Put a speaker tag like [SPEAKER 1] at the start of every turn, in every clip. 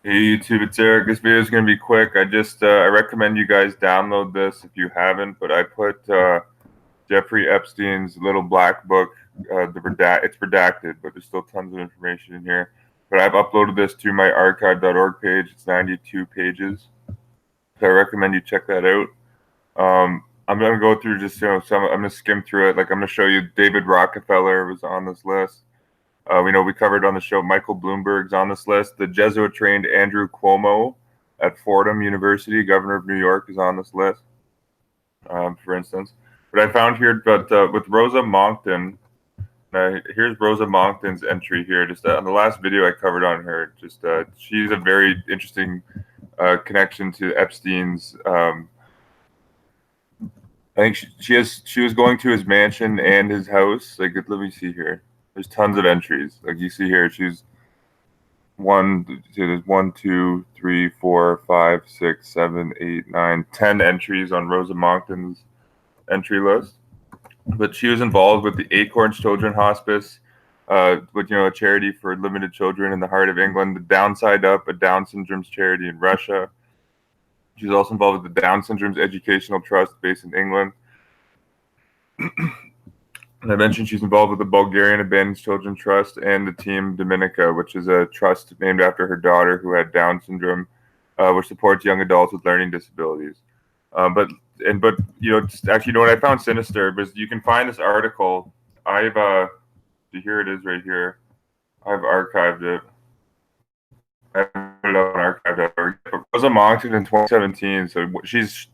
[SPEAKER 1] Hey YouTube, it's Eric. This video is going to be quick. I recommend you guys download this if you haven't. But I put Jeffrey Epstein's little black book. It's redacted, but there's still tons of information in here. But I've uploaded this to my archive.org page. It's 92 pages, so I recommend you check that out. I'm going to go through just some. I'm going to skim through it. Like, I'm going to show you David Rockefeller was on this list. We know we covered on the show Michael Bloomberg's on this list. The Jesuit-trained Andrew Cuomo at Fordham University, governor of New York, is on this list, for instance. But I found here, with Rosa Monckton, here's Rosa Monckton's entry here. Just on the last video I covered on her, she's a very interesting connection to Epstein's. I think she was going to his mansion and his house. Like, let me see here. There's tons of entries. Like you see here, there's 1, 2, 3, 4, 5, 6, 7, 8, 9, 10 entries on Rosa Monckton's entry list. But she was involved with the Acorns Children Hospice, with a charity for limited children in the heart of England. The Downside Up, a Down syndrome's charity in Russia. She's also involved with the Down Syndrome's Educational Trust based in England. And I mentioned she's involved with the Bulgarian Abandoned Children Trust and the Team Dominica, which is a trust named after her daughter who had Down syndrome, which supports young adults with learning disabilities. Actually, what I found sinister was you can find this article. Here it is right here. I've archived it. I have it up on archive.org. Rosa Monckton in 2017. So she's,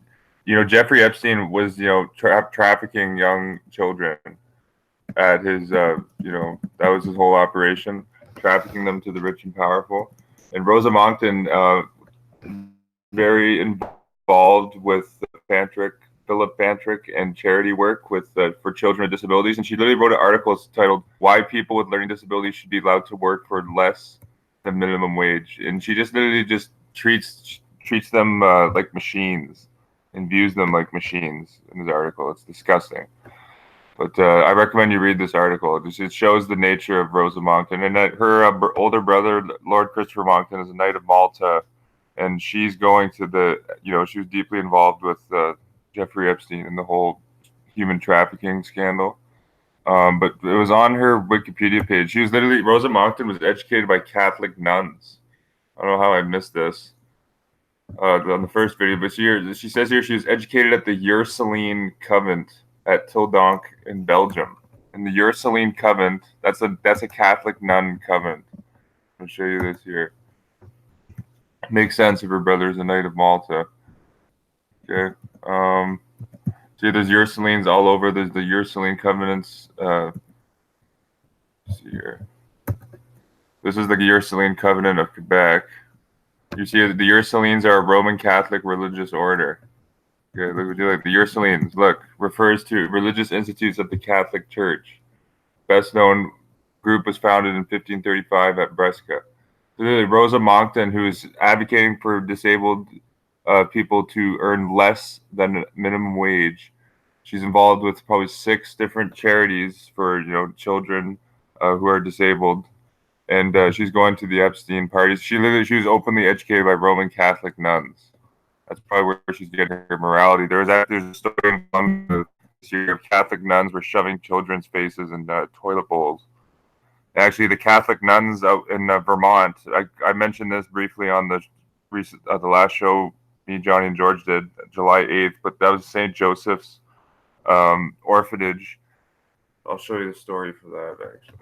[SPEAKER 1] Jeffrey Epstein was, trafficking young children at his, that was his whole operation, trafficking them to the rich and powerful. And Rosa Monckton, very involved with Philip Pantrick and charity work for children with disabilities. And she literally wrote an article titled "Why People with Learning Disabilities Should Be Allowed to Work for Less Than Minimum Wage." And she just literally just treats them like machines and views them like machines in this article. It's disgusting. But I recommend you read this article. It shows the nature of Rosa Monckton, and that her older brother, Lord Christopher Monckton, is a Knight of Malta, and she's going to she was deeply involved with Jeffrey Epstein and the whole human trafficking scandal. But it was on her Wikipedia page. Rosa Monckton was educated by Catholic nuns. I don't know how I missed this on the first video, but she says here she was educated at the Ursuline Convent at Tildonk in Belgium. And the Ursuline Convent, that's a Catholic nun convent. I'll show you this here. Makes sense if her brother's a Knight of Malta. Okay. See, there's Ursulines all over. There's the Ursuline Covenants. Let's see here. This is the Ursuline Covenant of Quebec. You see, the Ursulines are a Roman Catholic religious order. Okay, look, the Ursulines, refers to religious institutes of the Catholic Church. Best known group was founded in 1535 at Brescia. Rosa Monckton, who is advocating for disabled people to earn less than minimum wage. She's involved with probably 6 different charities for children who are disabled, and she's going to the Epstein parties. She was openly educated by Roman Catholic nuns. That's probably where she's getting her morality. There's a story this year of Catholic nuns were shoving children's faces in toilet bowls. Actually, the Catholic nuns out in Vermont. I mentioned this briefly on the last show me, Johnny, and George did, July 8th. But that was St. Joseph's orphanage. I'll show you the story for that. Actually,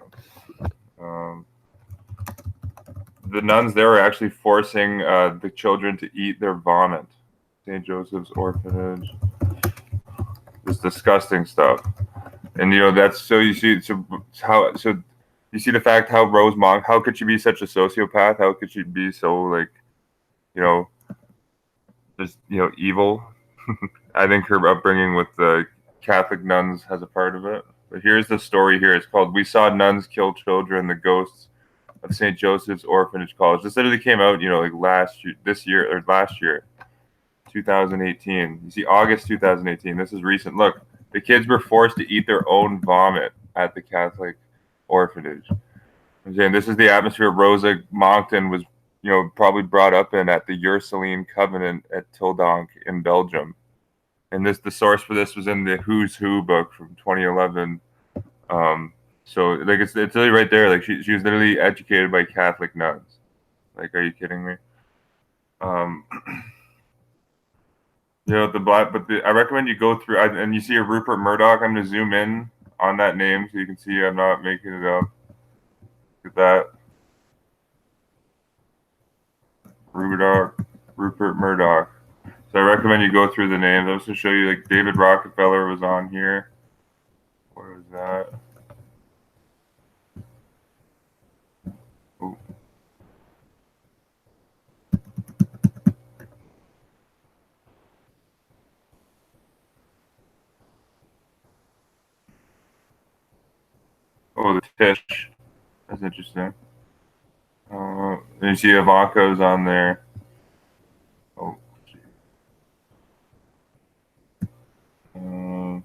[SPEAKER 1] the nuns there were actually forcing the children to eat their vomit. St. Joseph's orphanage. This disgusting stuff. And that's so you see you see the fact how Rose Monk, how could she be such a sociopath? How could she be so just evil? I think her upbringing with the Catholic nuns has a part of it. But here's the story here. It's called "We Saw Nuns Kill Children, the Ghosts of St. Joseph's Orphanage College." This literally came out, last year, 2018. You see, August 2018. This is recent. Look, the kids were forced to eat their own vomit at the Catholic orphanage. I'm saying this is the atmosphere Rosa Monckton was probably brought up in at the Ursuline Covenant at Tildonk in Belgium. And the source for this was in the Who's Who book from 2011. So like it's literally right there. Like she was literally educated by Catholic nuns. Like, are you kidding me? Um, I recommend you go through and you see a Rupert Murdoch. I'm gonna zoom in on that name so you can see I'm not making it up. Look at that. Rupert Murdoch. So I recommend you go through the names. I'm just gonna show you like David Rockefeller was on here. Where is that? Oh. Oh, the Tish. That's interesting. And you see Ivanka's on there. Oh. Um,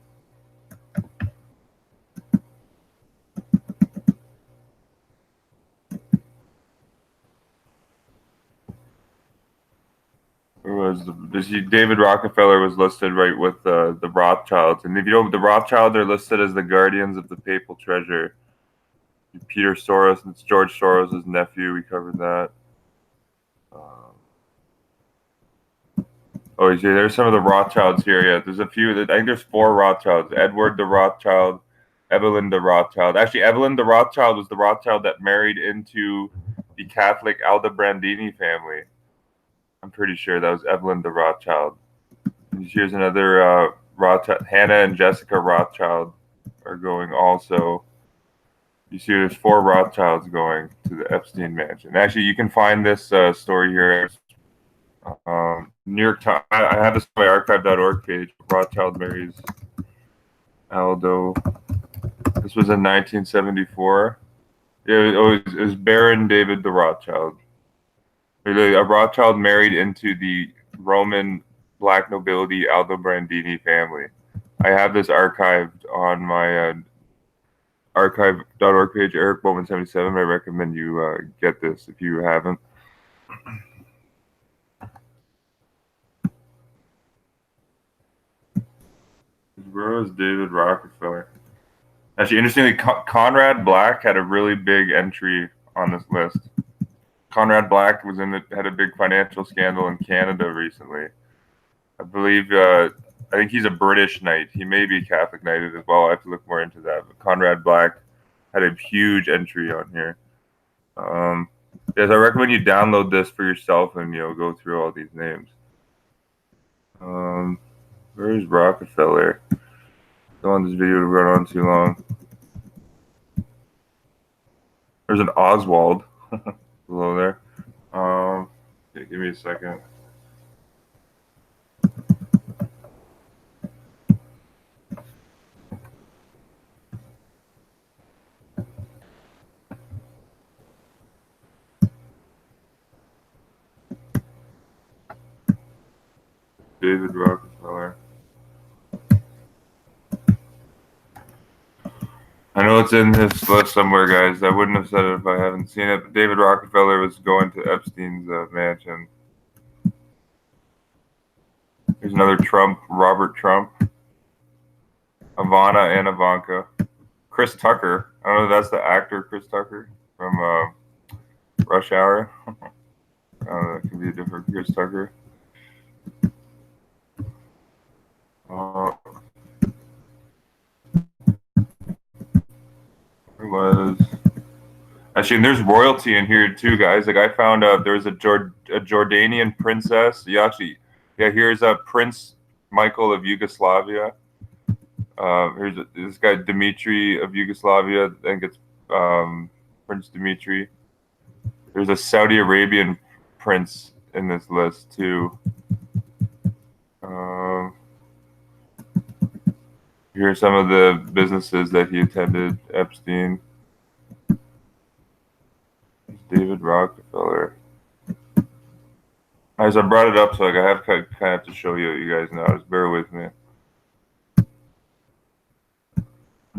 [SPEAKER 1] David Rockefeller was listed right with the Rothschilds, and if you know the Rothschilds are listed as the guardians of the papal treasure. Peter Soros, it's George Soros' nephew. We covered that. Oh, you see, there's some of the Rothschilds here. Yeah, there's a few. I think there's 4 Rothschilds. Edward the Rothschild, Evelyn the Rothschild. Actually, Evelyn the Rothschild was the Rothschild that married into the Catholic Aldobrandini family. I'm pretty sure that was Evelyn the Rothschild. And here's another Rothschild. Hannah and Jessica Rothschild are going also. You see, there's 4 Rothschilds going to the Epstein mansion. Actually, you can find this story here. New York Times. I have this on my archive.org page. Rothschild marries Aldo. This was in 1974. It was Baron David the Rothschild. A Rothschild married into the Roman black nobility Aldobrandini family. I have this archived on my archive.org page, Eric Bowman 77. I recommend you get this if you haven't. Where was David Rockefeller? Actually, interestingly, Conrad Black had a really big entry on this list. Conrad Black had a big financial scandal in Canada recently. I believe, I think he's a British knight. He may be Catholic knighted as well. I have to look more into that. But Conrad Black had a huge entry on here. Yes, I recommend you download this for yourself and go through all these names. Where's Rockefeller? Don't want this video to run on too long. There's an Oswald below there. Okay, give me a second. David Rockefeller. I know it's in this list somewhere, guys. I wouldn't have said it if I haven't seen it. But David Rockefeller was going to Epstein's mansion. There's another Trump, Robert Trump, Ivana and Ivanka, Chris Tucker. I don't know if that's the actor Chris Tucker from Rush Hour. That could be a different Chris Tucker. Was actually there's royalty in here too, guys. Like I found out there was a Jordanian princess. Here's a Prince Michael of Yugoslavia. Here's this guy Dmitry of Yugoslavia. I think it's Prince Dmitry. There's a Saudi Arabian prince in this list too. Here are some of the businesses that he attended. Epstein. David Rockefeller. As I brought it up, so I have to show you what you guys know. Just bear with me.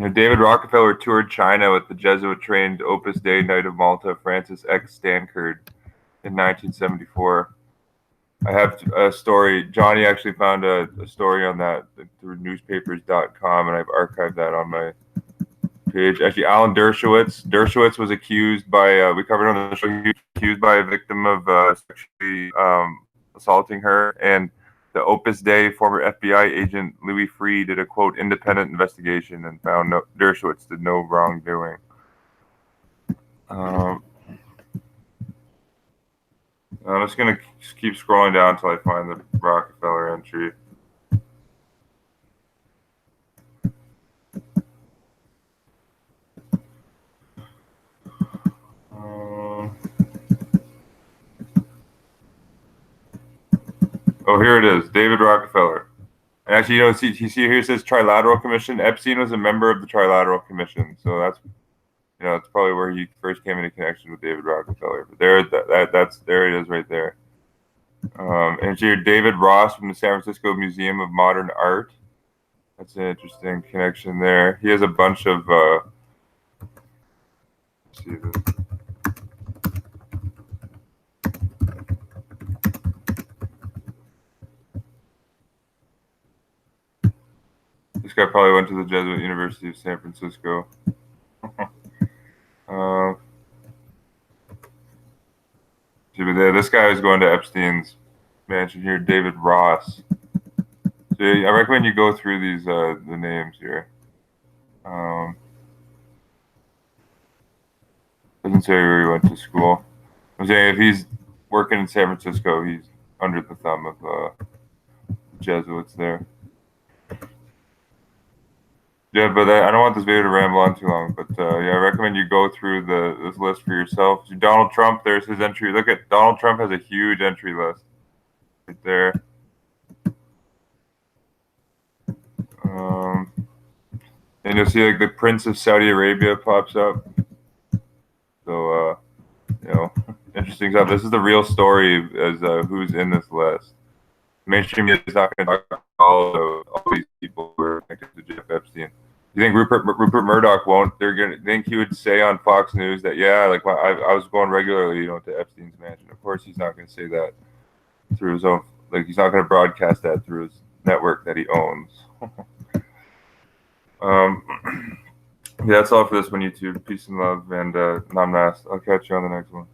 [SPEAKER 1] David Rockefeller toured China with the Jesuit-trained Opus Dei Knight of Malta, Francis X. Stankard. in 1974. I have a story. Johnny actually found a story on that through newspapers.com, and I've archived that on my page. Actually, Alan Dershowitz. Dershowitz was accused by, we covered on the show, he was accused by a victim of sexually assaulting her. And the Opus Dei former FBI agent Louis Freeh did a, quote, independent investigation and found Dershowitz did no wrongdoing. I'm just going to keep scrolling down until I find the Rockefeller entry. Oh, here it is. David Rockefeller. And actually, you know, see here it says Trilateral Commission. Epstein was a member of the Trilateral Commission, so that's, you know, it's probably where he first came into connection with David Rockefeller. But there, there it is right there. And here, David Ross from the San Francisco Museum of Modern Art. That's an interesting connection there. He has a bunch of. Let's see this. This guy probably went to the Jesuit University of San Francisco. This guy is going to Epstein's mansion here, David Ross. So I recommend you go through these the names here. Doesn't say where he went to school. I'm saying if he's working in San Francisco, he's under the thumb of Jesuits there. Yeah, but I don't want this video to ramble on too long. But yeah, I recommend you go through this list for yourself. Donald Trump, there's his entry. Look at Donald Trump has a huge entry list right there. And you'll see like the Prince of Saudi Arabia pops up. So you know, interesting stuff. This is the real story as who's in this list. Mainstream media is not going to talk about all these people who are connected to Jeff Epstein. You think Rupert Murdoch won't? They're gonna think he would say on Fox News that, yeah, like I was going regularly, you know, to Epstein's mansion. Of course, he's not going to say that through his own. Like he's not going to broadcast that through his network that he owns. Yeah, that's all for this one, YouTube. Peace and love, and namaste. I'll catch you on the next one.